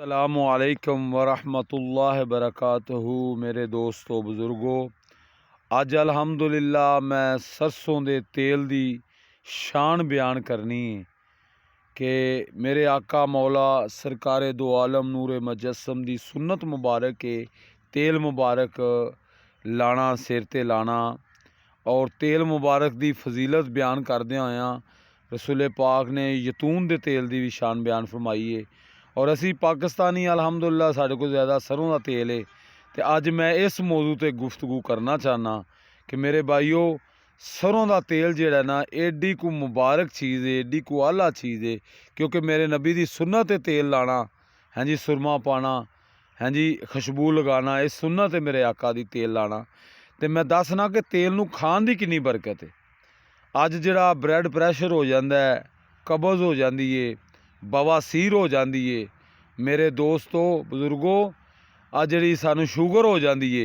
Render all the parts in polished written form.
अस्सलामुअलैकुम वरहमतुल्लाहि वबरकातुहू। मेरे दोस्तों बुज़ुर्गों, अज अल्हम्दुलिल्लाह मैं सरसों दे तेल दी शान बयान करनी है कि मेरे आका मौला सरकारे दो आलम नूरे मुजस्सम दी सुन्नत मुबारक के तेल मुबारक लाना, सिर ते लाना और तेल मुबारक दी फजीलत बयान करदे होया रसूल पाक ने यतून दे तेल दी भी शान बयान फरमाई है। और असी पाकिस्तानी अल्हम्दुलिल्लाह साढ़े को ज़्यादा सरों का तेल है। तो अज मैं इस मौजू ते गुफ्तगू करना चाहना कि मेरे भाईओ, सरों का तेल जिहड़ा ना एडी को मुबारक चीज़ है, एडी को आला चीज़ है, क्योंकि मेरे नबी दी सुन्नत है तेल लाना, हाँ जी, सुरमा पाना, हाँ जी, खुशबू लगाना, इस सुन्नत है मेरे आका दी तेल लाना। तो मैं दसना कि तेल नूं खाण दी कितनी बरकत है। अज जिहड़ा ब्लड प्रैशर हो जाता है, कब्ज़ हो जाती है, बवासीर हो जाती है, मेरे दोस्तों बुजुर्गों, आ जिहड़ी सानू शुगर हो जाती है,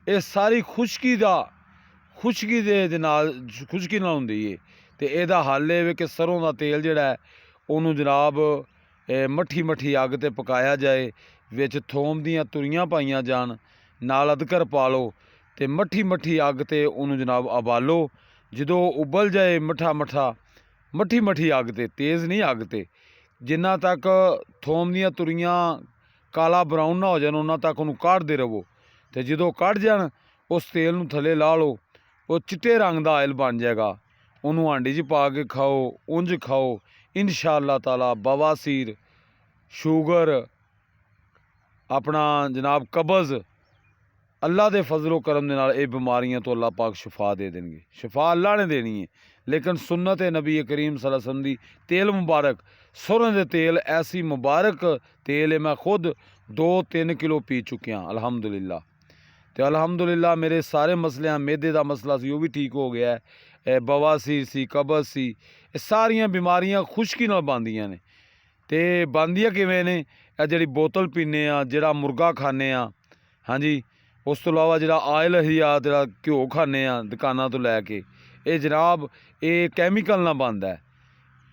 ये सारी खुश्की दे नाल हुंदी है। तो इहदा हल है कि सरों का तेल जिहड़ा है उहनूं जनाब मट्ठी मट्ठी अग ते पकाया जाए, विच थोम दीयां तुरियां पाईयां जान, नाल अदकर पा लो ते मट्ठी मट्ठी अग ते उहनूं जनाब उबालो। जदों उबल जाए मट्ठी मट्ठी अग ते, तेज़ नहीं अग ते, जिन्ना तक थोम दीयां तुरियां काला ब्राउन ना हो जाए उन्ना तक उन्होंने काढ़ते रहो। तो जो कढ़ जान उस तेल नूं थले ला लो, वो चिट्टे रंग का आयल बन जाएगा। उन्होंने हांडी च पा के खाओ, उंज खाओ, इंशाअल्लाह ताला बवासीर, शुगर, अपना जनाब कब्ज़, अल्लाह के फजलो करम दे नाल ये बीमारियां तो अल्लाह पाक शिफा दे देंगे। शिफा अल्लाह ने देनी है, लेकिन सुन्नत है नबी करीम सल्लल्लाहु अलैहि वसल्लम दी तेल मुबारक, सरों दे तेल ऐसी मुबारक तेल है, मैं खुद 2-3 किलो पी चुकिया अल्हम्दुलिल्लाह। तो अल्हम्दुलिल्लाह मेरे सारे मसले, मैदे का मसला सी वो भी ठीक हो गया है, बवासीर सी, कब्ज़ सी, सारियां बीमारियां खुश्की नाल बनदियां ने। तो बनदियां किवें ने? जिहड़ी बोतल पीने आ, जिहड़ा मुर्गा खाने आ, हाँ जी, उस तो इलावा जिहड़ा आयल ही आ, जिहड़ा घ्यो खाने आ दुकानां तो लैके, ये जनाब ये कैमिकल नाल बनदा है।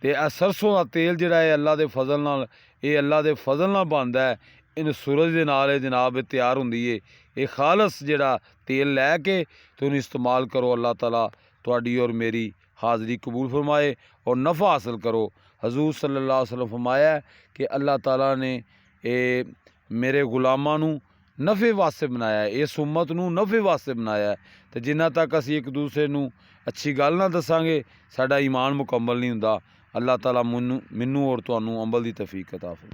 तो सरसों का तेल जिहड़ा है अल्लाह के फजल नाल, ये अल्लाह के फजल नाल बनदा है, इन सूरज दे नाल जनाब तैयार हुंदी है। ये खालस जिहड़ा तेल लैके तो उन्हें इस्तेमाल करो, अल्लाह ताला तुहाडी और मेरी हाज़री कबूल फरमाए और नफ़ा हासिल करो। हजूर सल्लल्लाहु अलैहि वसल्लम फरमाया कि अल्लाह ताला ने मेरे गुलामां नूं नफ़े वास्ते बनाया है, इस उम्मत नूं नफ़े वास्ते बनाया है। तो जिन्ना तक असीं एक दूसरे नूं अच्छी गल ना दसांगे, साडा ईमान मुकम्मल नहीं हुंदा। अल्लाह ताला मैनू और तुहानूं अमल दी तौफीक अता फरमाए।